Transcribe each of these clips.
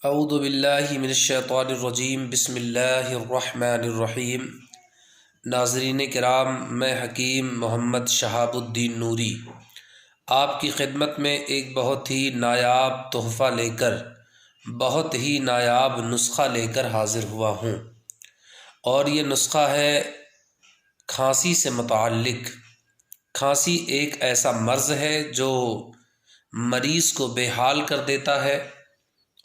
اعوذ باللہ من الشیطان الرجیم بسم اللہ الرحمن الرحیم۔ ناظرین کرام، میں حکیم محمد شہاب الدین نوری آپ کی خدمت میں ایک بہت ہی نایاب تحفہ لے کر، بہت ہی نایاب نسخہ لے کر حاضر ہوا ہوں، اور یہ نسخہ ہے کھانسی سے متعلق۔ کھانسی ایک ایسا مرض ہے جو مریض کو بے حال کر دیتا ہے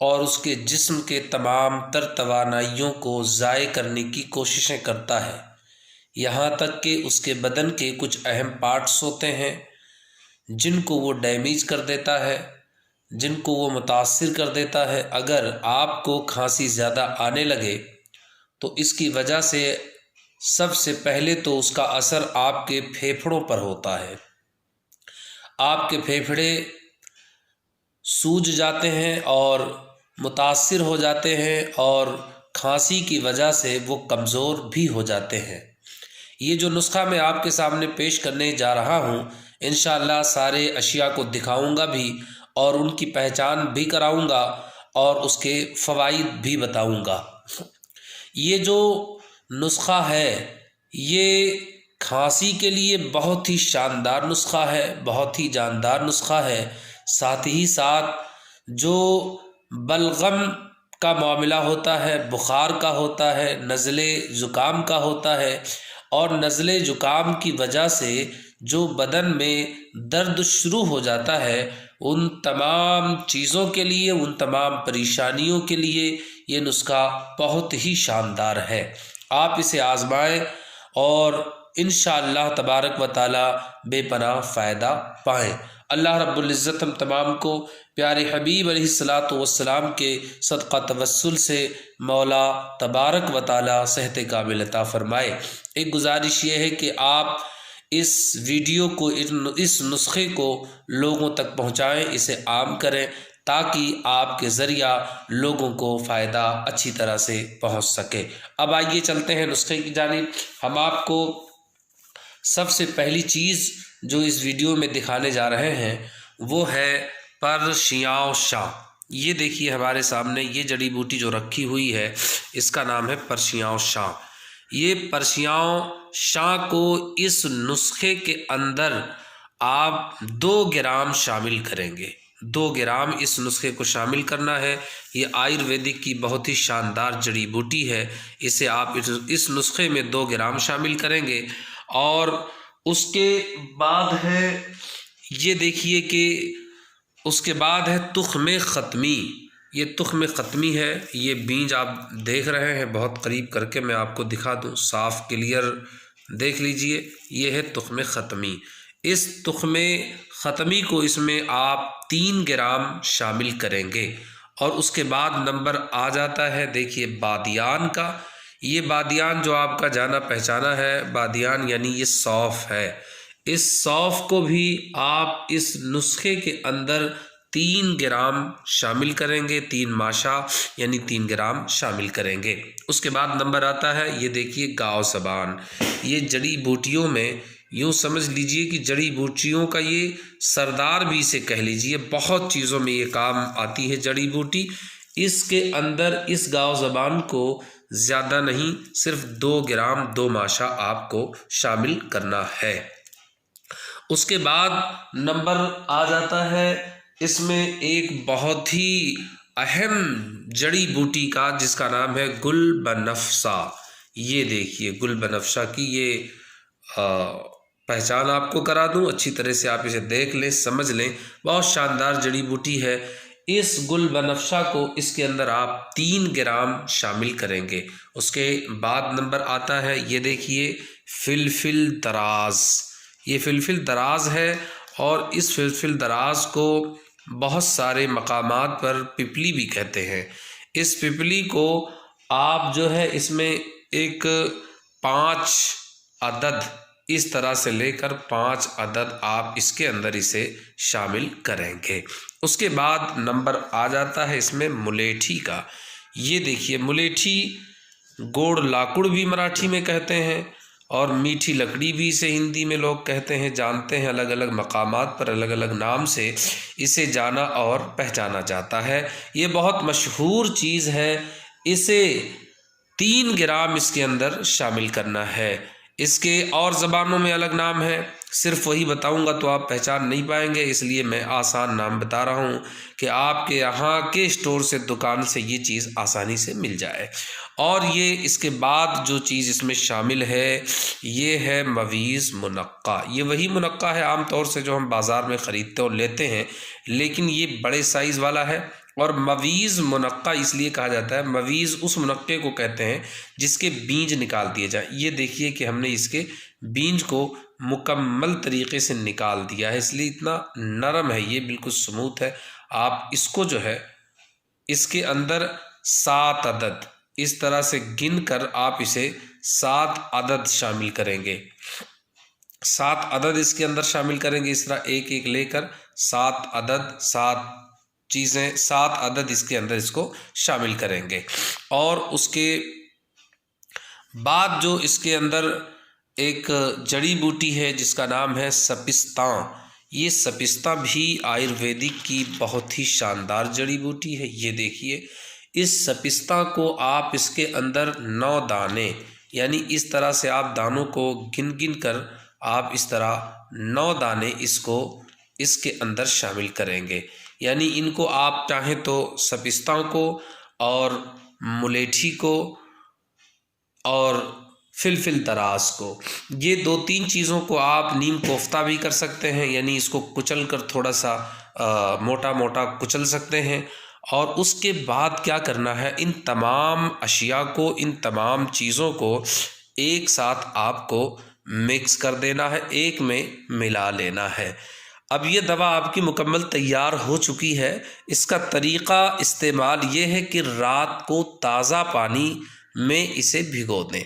اور اس کے جسم کے تمام تر توانائیوں کو ضائع کرنے کی کوششیں کرتا ہے، یہاں تک کہ اس کے بدن کے کچھ اہم پارٹس ہوتے ہیں جن کو وہ ڈیمیج کر دیتا ہے، جن کو وہ متاثر کر دیتا ہے۔ اگر آپ کو کھانسی زیادہ آنے لگے تو اس کی وجہ سے سب سے پہلے تو اس کا اثر آپ کے پھیپھڑوں پر ہوتا ہے۔ آپ کے پھیپھڑے سوج جاتے ہیں اور متاثر ہو جاتے ہیں، اور کھانسی کی وجہ سے وہ کمزور بھی ہو جاتے ہیں۔ یہ جو نسخہ میں آپ کے سامنے پیش کرنے جا رہا ہوں، انشاءاللہ سارے اشیاء کو دکھاؤں گا بھی اور ان کی پہچان بھی کراؤں گا اور اس کے فوائد بھی بتاؤں گا۔ یہ جو نسخہ ہے یہ کھانسی کے لیے بہت ہی شاندار نسخہ ہے، بہت ہی جاندار نسخہ ہے۔ ساتھ ہی ساتھ جو بلغم کا معاملہ ہوتا ہے، بخار کا ہوتا ہے، نزلے زکام کا ہوتا ہے، اور نزلے زکام کی وجہ سے جو بدن میں درد شروع ہو جاتا ہے، ان تمام چیزوں کے لیے، ان تمام پریشانیوں کے لیے یہ نسخہ بہت ہی شاندار ہے۔ آپ اسے آزمائیں اور انشاءاللہ تبارک و تعالی بے پناہ فائدہ پائیں۔ اللہ رب العزت ہم تمام کو پیارے حبیب علیہ الصلاۃ والسلام کے صدقہ توسل سے مولا تبارک و تعالی صحت کامل عطا فرمائے۔ ایک گزارش یہ ہے کہ آپ اس ویڈیو کو، اس نسخے کو لوگوں تک پہنچائیں، اسے عام کریں تاکہ آپ کے ذریعہ لوگوں کو فائدہ اچھی طرح سے پہنچ سکے۔ اب آئیے چلتے ہیں نسخے کی جانب۔ ہم آپ کو سب سے پہلی چیز جو اس ویڈیو میں دکھانے جا رہے ہیں وہ ہے پرشیاؤ شاہ۔ یہ دیکھیے ہمارے سامنے یہ جڑی بوٹی جو رکھی ہوئی ہے، اس کا نام ہے پرشیاؤ شاہ۔ یہ پرشیاؤ شاہ کو اس نسخے کے اندر آپ 2 گرام شامل کریں گے۔ 2 گرام اس نسخے کو شامل کرنا ہے۔ یہ آیورویدک کی بہت ہی شاندار جڑی بوٹی ہے، اسے آپ اس نسخے میں 2 گرام شامل کریں گے۔ اور اس کے بعد ہے، یہ دیکھیے کہ اس کے بعد ہے تخم ختمی۔ یہ تخم ختمی ہے، یہ بیج آپ دیکھ رہے ہیں، بہت قریب کر کے میں آپ کو دکھا دوں، صاف کلیئر دیکھ لیجئے، یہ ہے تخم ختمی۔ اس تخم ختمی کو اس میں آپ 3 گرام شامل کریں گے۔ اور اس کے بعد نمبر آ جاتا ہے، دیکھیے بادیان کا۔ یہ بادیان جو آپ کا جانا پہچانا ہے، بادیان یعنی یہ سونف ہے۔ اس سونف کو بھی آپ اس نسخے کے اندر 3 گرام شامل کریں گے، 3 ماشا یعنی 3 گرام شامل کریں گے۔ اس کے بعد نمبر آتا ہے، یہ دیکھیے گاؤ زبان۔ یہ جڑی بوٹیوں میں یوں سمجھ لیجئے کہ جڑی بوٹیوں کا یہ سردار بھی اسے کہہ لیجئے، بہت چیزوں میں یہ کام آتی ہے جڑی بوٹی۔ اس کے اندر اس گاؤ زبان کو زیادہ نہیں، صرف 2 گرام 2 ماشا آپ کو شامل کرنا ہے۔ اس کے بعد نمبر آ جاتا ہے اس میں ایک بہت ہی اہم جڑی بوٹی کا، جس کا نام ہے گل بنفسا۔ یہ دیکھیے گل بنفسا کی یہ پہچان آپ کو کرا دوں، اچھی طرح سے آپ اسے دیکھ لیں، سمجھ لیں، بہت شاندار جڑی بوٹی ہے۔ اس گل بنفسا کو اس کے اندر آپ 3 گرام شامل کریں گے۔ اس کے بعد نمبر آتا ہے، یہ دیکھیے فلفل دراز۔ یہ فلفل دراز ہے، اور اس فلفل دراز کو بہت سارے مقامات پر پپلی بھی کہتے ہیں۔ اس پپلی کو آپ جو ہے اس میں ایک 5 عدد اس طرح سے لے کر 5 عدد آپ اس کے اندر اسے شامل کریں گے۔ اس کے بعد نمبر آ جاتا ہے اس میں ملیٹھی کا۔ یہ دیکھیے ملیٹھی، گوڑ لاکڑ بھی مراٹھی میں کہتے ہیں، اور میٹھی لکڑی بھی اسے ہندی میں لوگ کہتے ہیں، جانتے ہیں، الگ الگ مقامات پر الگ الگ نام سے اسے جانا اور پہچانا جاتا ہے۔ یہ بہت مشہور چیز ہے، اسے 3 گرام اس کے اندر شامل کرنا ہے۔ اس کے اور زبانوں میں الگ نام ہے، صرف وہی بتاؤں گا تو آپ پہچان نہیں پائیں گے، اس لیے میں آسان نام بتا رہا ہوں کہ آپ کے یہاں کے اسٹور سے، دکان سے یہ چیز آسانی سے مل جائے۔ اور یہ اس کے بعد جو چیز اس میں شامل ہے یہ ہے مویز منقع۔ یہ وہی منقع ہے عام طور سے جو ہم بازار میں خریدتے اور لیتے ہیں، لیکن یہ بڑے سائز والا ہے۔ اور مویز منقع اس لیے کہا جاتا ہے، مویز اس منقع کو کہتے ہیں جس کے بیج نکال دیے جائیں۔ یہ دیکھیے کہ ہم نے اس کے بیج کو مکمل طریقے سے نکال دیا ہے، اس لیے اتنا نرم ہے، یہ بالکل سموتھ ہے۔ آپ اس کو جو ہے اس کے اندر 7 عدد اس طرح سے گن کر آپ اسے 7 عدد شامل کریں گے، 7 عدد اس کے اندر شامل کریں گے، اس طرح ایک ایک لے کر 7 عدد، 7 چیزیں، 7 عدد اس کے اندر اس کو شامل کریں گے۔ اور اس کے بعد جو اس کے اندر ایک جڑی بوٹی ہے جس کا نام ہے سپستاں، یہ سپستاں بھی آیورویدک کی بہت ہی شاندار جڑی بوٹی ہے۔ یہ دیکھیے اس سپستاں کو آپ اس کے اندر 9 دانے، یعنی اس طرح سے آپ دانوں کو گن گن کر آپ اس طرح 9 دانے اس کو اس کے اندر شامل کریں گے۔ یعنی ان کو آپ چاہیں تو سپستاں کو اور ملیٹھی کو اور فلفل دراز کو، یہ 2-3 چیزوں کو آپ نیم کوفتہ بھی کر سکتے ہیں، یعنی اس کو کچل کر تھوڑا سا موٹا موٹا کچل سکتے ہیں۔ اور اس کے بعد کیا کرنا ہے، ان تمام اشیاء کو، ان تمام چیزوں کو ایک ساتھ آپ کو مکس کر دینا ہے، ایک میں ملا لینا ہے۔ اب یہ دوا آپ کی مکمل تیار ہو چکی ہے۔ اس کا طریقہ استعمال یہ ہے کہ رات کو تازہ پانی میں اسے بھگو دیں۔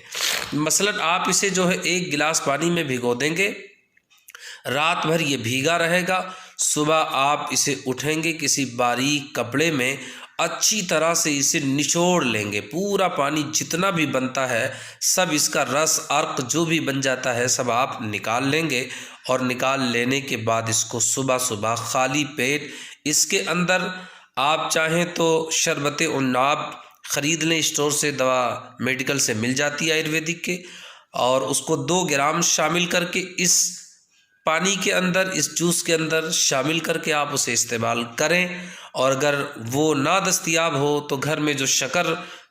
مثلاً آپ اسے جو ہے 1 گلاس پانی میں بھگو دیں گے، رات بھر یہ بھیگا رہے گا، صبح آپ اسے اٹھیں گے، کسی باریک کپڑے میں اچھی طرح سے اسے نچوڑ لیں گے، پورا پانی جتنا بھی بنتا ہے سب، اس کا رس عرق جو بھی بن جاتا ہے سب آپ نکال لیں گے۔ اور نکال لینے کے بعد اس کو صبح صبح خالی پیٹ اس کے اندر آپ چاہیں تو شربت عناب خرید لیں، اسٹور سے، دوا میڈیکل سے مل جاتی ہے آیورویدک کے، اور اس کو 2 گرام شامل کر کے اس پانی کے اندر، اس جوس کے اندر شامل کر کے آپ اسے استعمال کریں۔ اور اگر وہ نہ دستیاب ہو تو گھر میں جو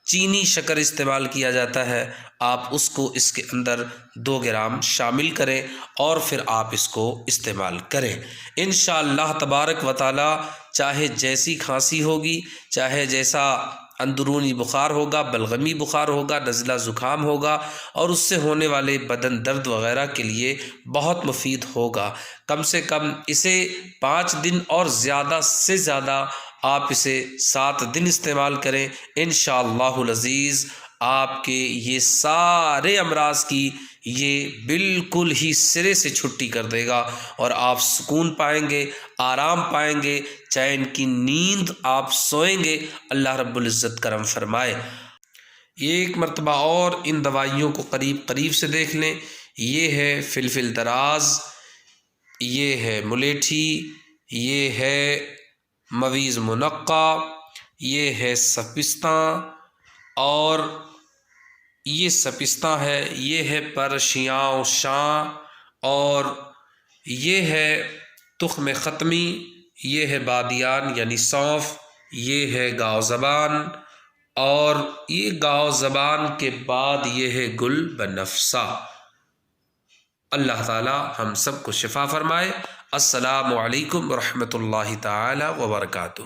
چینی شکر استعمال کیا جاتا ہے، آپ اس کو اس کے اندر 2 گرام شامل کریں اور پھر آپ اس کو استعمال کریں۔ انشاءاللہ تبارک و تعالی، چاہے جیسی کھانسی ہوگی، چاہے جیسا اندرونی بخار ہوگا، بلغمی بخار ہوگا، نزلہ زکام ہوگا، اور اس سے ہونے والے بدن درد وغیرہ کے لیے بہت مفید ہوگا۔ کم سے کم اسے 5 دن اور زیادہ سے زیادہ آپ اسے 7 دن استعمال کریں، انشاءاللہ العزیز آپ کے یہ سارے امراض کی یہ بالکل ہی سرے سے چھٹی کر دے گا، اور آپ سکون پائیں گے، آرام پائیں گے، چین کی نیند آپ سوئیں گے۔ اللہ رب العزت کرم فرمائے۔ ایک مرتبہ اور ان دوائیوں کو قریب قریب سے دیکھ لیں۔ یہ ہے فلفل دراز، یہ ہے ملیٹھی، یہ ہے مویز منقع، یہ ہے سپستاں، اور یہ سپستاں ہے، یہ ہے پرشیاں شاں، اور یہ ہے تخم ختمی، یہ ہے بادیان یعنی سونف، یہ ہے گاؤ زبان، اور یہ گاؤ زبان کے بعد یہ ہے گل بنفسا۔ اللہ تعالی ہم سب کو شفا فرمائے۔ السلام علیکم ورحمۃ اللہ تعالی وبرکاتہ۔